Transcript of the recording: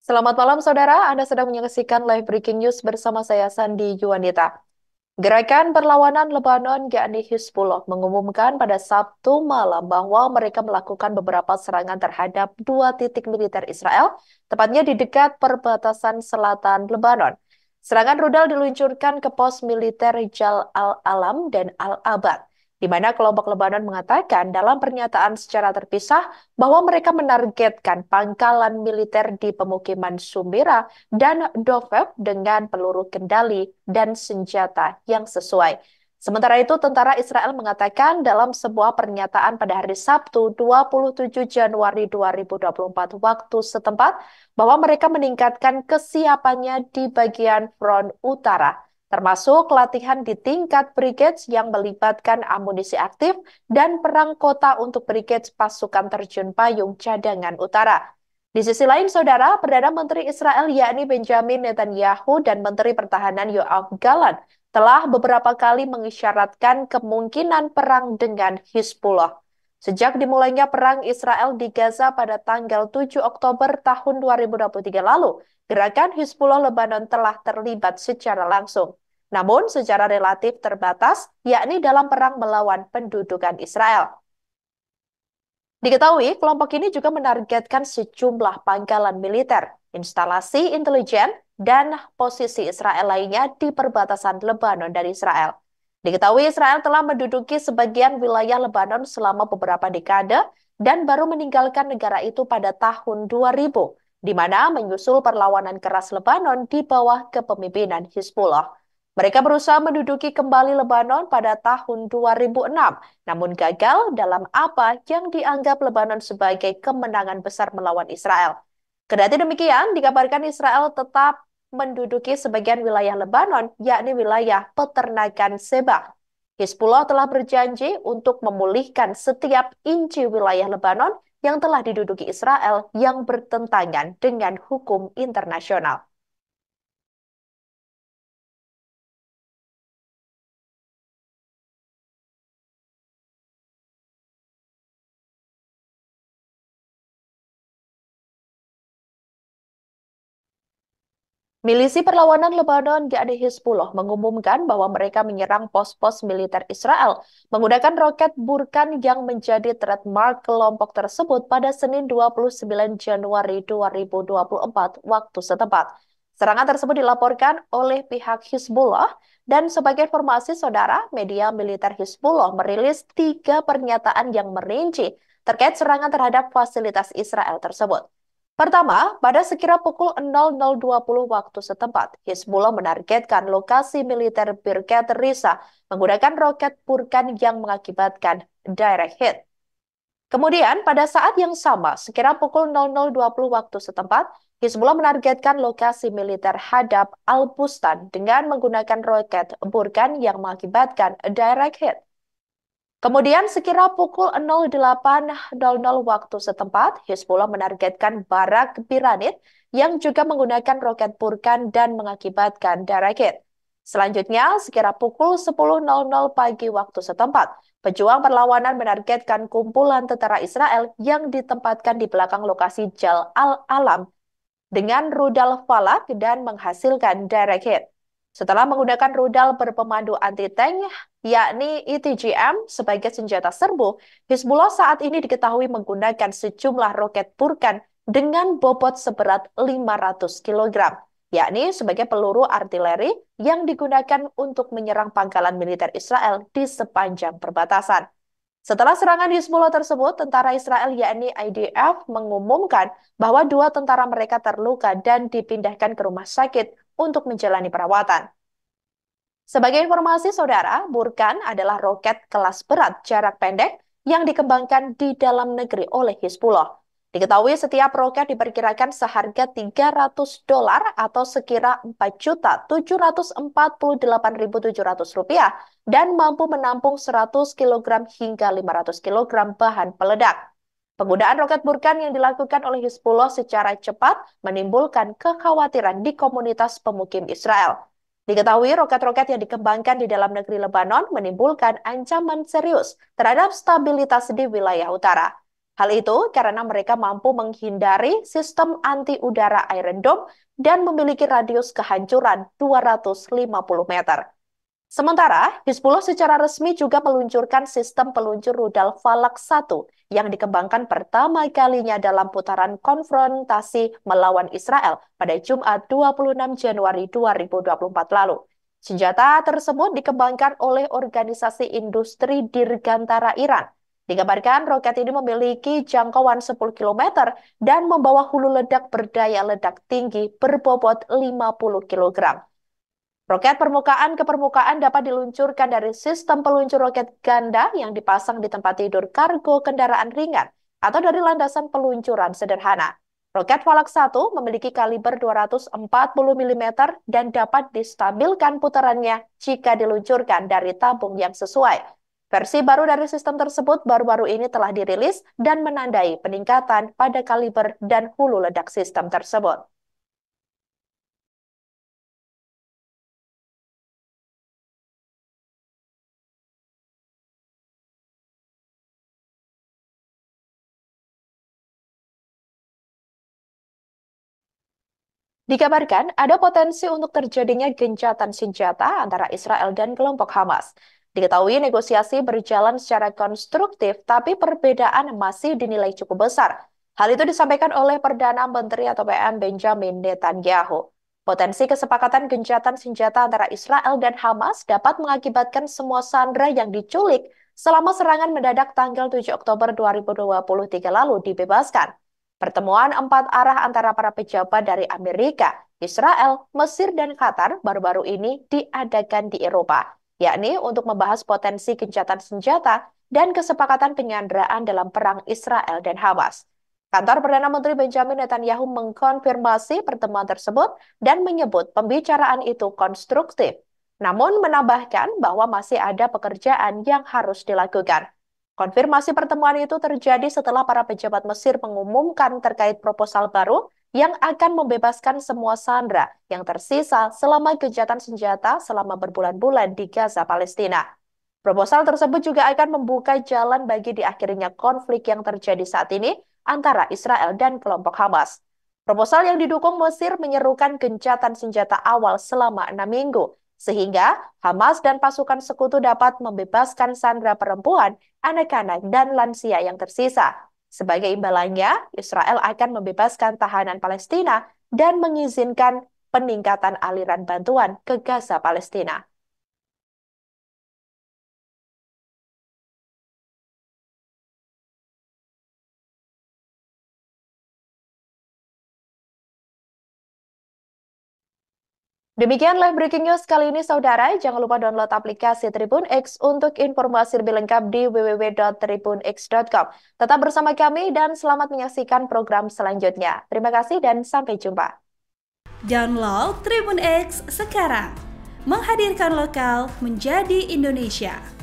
Selamat malam, saudara. Anda sedang menyaksikan live breaking news bersama saya, Sandi Juanita. Gerakan perlawanan Lebanon, yakni Hizbullah, mengumumkan pada Sabtu malam bahwa mereka melakukan beberapa serangan terhadap dua titik militer Israel, tepatnya di dekat perbatasan selatan Lebanon. Serangan rudal diluncurkan ke pos militer Jal al-Alam dan Al-Abad, di mana kelompok Lebanon mengatakan dalam pernyataan secara terpisah bahwa mereka menargetkan pangkalan militer di pemukiman Sumbira dan Doveb dengan peluru kendali dan senjata yang sesuai. Sementara itu, tentara Israel mengatakan dalam sebuah pernyataan pada hari Sabtu 27 Januari 2024 waktu setempat bahwa mereka meningkatkan kesiapannya di bagian front utara, termasuk latihan di tingkat brigade yang melibatkan amunisi aktif dan perang kota untuk brigade pasukan terjun payung cadangan utara. Di sisi lain, saudara, Perdana Menteri Israel yakni Benjamin Netanyahu dan Menteri Pertahanan Yoav Gallant telah beberapa kali mengisyaratkan kemungkinan perang dengan Hizbullah. Sejak dimulainya perang Israel di Gaza pada tanggal 7 Oktober tahun 2023 lalu, gerakan Hizbullah Lebanon telah terlibat secara langsung. Namun secara relatif terbatas, yakni dalam perang melawan pendudukan Israel. Diketahui, kelompok ini juga menargetkan sejumlah pangkalan militer, instalasi intelijen, dan posisi Israel lainnya di perbatasan Lebanon dan Israel. Diketahui Israel telah menduduki sebagian wilayah Lebanon selama beberapa dekade dan baru meninggalkan negara itu pada tahun 2000, di mana menyusul perlawanan keras Lebanon di bawah kepemimpinan Hizbullah. Mereka berusaha menduduki kembali Lebanon pada tahun 2006, namun gagal dalam apa yang dianggap Lebanon sebagai kemenangan besar melawan Israel. Kendati demikian, dikabarkan Israel tetap menduduki sebagian wilayah Lebanon, yakni wilayah peternakan Sebah. Hizbullah telah berjanji untuk memulihkan setiap inci wilayah Lebanon yang telah diduduki Israel yang bertentangan dengan hukum internasional. Milisi perlawanan Lebanon, yakni Hizbullah, mengumumkan bahwa mereka menyerang pos-pos militer Israel menggunakan roket Burkan yang menjadi trademark kelompok tersebut pada Senin 29 Januari 2024 waktu setempat. Serangan tersebut dilaporkan oleh pihak Hizbullah dan sebagai informasi saudara, media militer Hizbullah merilis 3 pernyataan yang merinci terkait serangan terhadap fasilitas Israel tersebut. Pertama, pada sekira pukul 00.20 waktu setempat, Hizbullah menargetkan lokasi militer Birkat Risa menggunakan roket Burkan yang mengakibatkan direct hit. Kemudian, pada saat yang sama, sekira pukul 00.20 waktu setempat, Hizbullah menargetkan lokasi militer Hadab al-Bustan dengan menggunakan roket Burkan yang mengakibatkan direct hit. Kemudian sekira pukul 08.00 waktu setempat, Hizbullah menargetkan Barak Biranit yang juga menggunakan roket Burkan dan mengakibatkan direct hit. Selanjutnya, sekira pukul 10.00 pagi waktu setempat, pejuang perlawanan menargetkan kumpulan tentara Israel yang ditempatkan di belakang lokasi Jal al-Alam dengan rudal Falak dan menghasilkan direct hit. Setelah menggunakan rudal berpemandu anti-tank, yakni ETGM, sebagai senjata serbu, Hizbullah saat ini diketahui menggunakan sejumlah roket Burkan dengan bobot seberat 500 kg, yakni sebagai peluru artileri yang digunakan untuk menyerang pangkalan militer Israel di sepanjang perbatasan. Setelah serangan Hizbullah tersebut, tentara Israel yakni IDF mengumumkan bahwa 2 tentara mereka terluka dan dipindahkan ke rumah sakit untuk menjalani perawatan. Sebagai informasi saudara, Burkan adalah roket kelas berat jarak pendek yang dikembangkan di dalam negeri oleh Hizbullah. Diketahui setiap roket diperkirakan seharga $300 atau sekira 4.748.700 rupiah dan mampu menampung 100 kg hingga 500 kg bahan peledak. Penggunaan roket Burkan yang dilakukan oleh Hizbullah secara cepat menimbulkan kekhawatiran di komunitas pemukim Israel. Diketahui roket-roket yang dikembangkan di dalam negeri Lebanon menimbulkan ancaman serius terhadap stabilitas di wilayah utara. Hal itu karena mereka mampu menghindari sistem anti-udara Iron Dome dan memiliki radius kehancuran 250 meter. Sementara, Hizbullah secara resmi juga meluncurkan sistem peluncur rudal Falak 1 yang dikembangkan pertama kalinya dalam putaran konfrontasi melawan Israel pada Jumat 26 Januari 2024 lalu. Senjata tersebut dikembangkan oleh organisasi industri Dirgantara Iran. Dikabarkan roket ini memiliki jangkauan 10 km dan membawa hulu ledak berdaya ledak tinggi berbobot 50 kg. Roket permukaan ke permukaan dapat diluncurkan dari sistem peluncur roket ganda yang dipasang di tempat tidur kargo kendaraan ringan atau dari landasan peluncuran sederhana. Roket Falak 1 memiliki kaliber 240 mm dan dapat distabilkan putarannya jika diluncurkan dari tabung yang sesuai. Versi baru dari sistem tersebut baru-baru ini telah dirilis dan menandai peningkatan pada kaliber dan hulu ledak sistem tersebut. Dikabarkan ada potensi untuk terjadinya gencatan senjata antara Israel dan kelompok Hamas. Diketahui negosiasi berjalan secara konstruktif, tapi perbedaan masih dinilai cukup besar. Hal itu disampaikan oleh Perdana Menteri atau PM Benjamin Netanyahu. Potensi kesepakatan gencatan senjata antara Israel dan Hamas dapat mengakibatkan semua sandera yang diculik selama serangan mendadak tanggal 7 Oktober 2023 lalu dibebaskan. Pertemuan empat arah antara para pejabat dari Amerika, Israel, Mesir, dan Qatar baru-baru ini diadakan di Eropa, yakni untuk membahas potensi gencatan senjata dan kesepakatan penyanderaan dalam perang Israel dan Hamas. Kantor Perdana Menteri Benjamin Netanyahu mengkonfirmasi pertemuan tersebut dan menyebut pembicaraan itu konstruktif, namun menambahkan bahwa masih ada pekerjaan yang harus dilakukan. Konfirmasi pertemuan itu terjadi setelah para pejabat Mesir mengumumkan terkait proposal baru yang akan membebaskan semua sandera yang tersisa selama gencatan senjata selama berbulan-bulan di Gaza, Palestina. Proposal tersebut juga akan membuka jalan bagi diakhirinya konflik yang terjadi saat ini antara Israel dan kelompok Hamas. Proposal yang didukung Mesir menyerukan gencatan senjata awal selama 6 minggu, sehingga Hamas dan pasukan sekutu dapat membebaskan sandera perempuan, anak-anak, dan lansia yang tersisa. Sebagai imbalannya, Israel akan membebaskan tahanan Palestina dan mengizinkan peningkatan aliran bantuan ke Gaza, Palestina. Demikianlah breaking news kali ini, saudara. Jangan lupa download aplikasi Tribun X untuk informasi lebih lengkap di www.tribunx.com. Tetap bersama kami dan selamat menyaksikan program selanjutnya. Terima kasih dan sampai jumpa. Download Tribun X sekarang. Menghadirkan lokal menjadi Indonesia.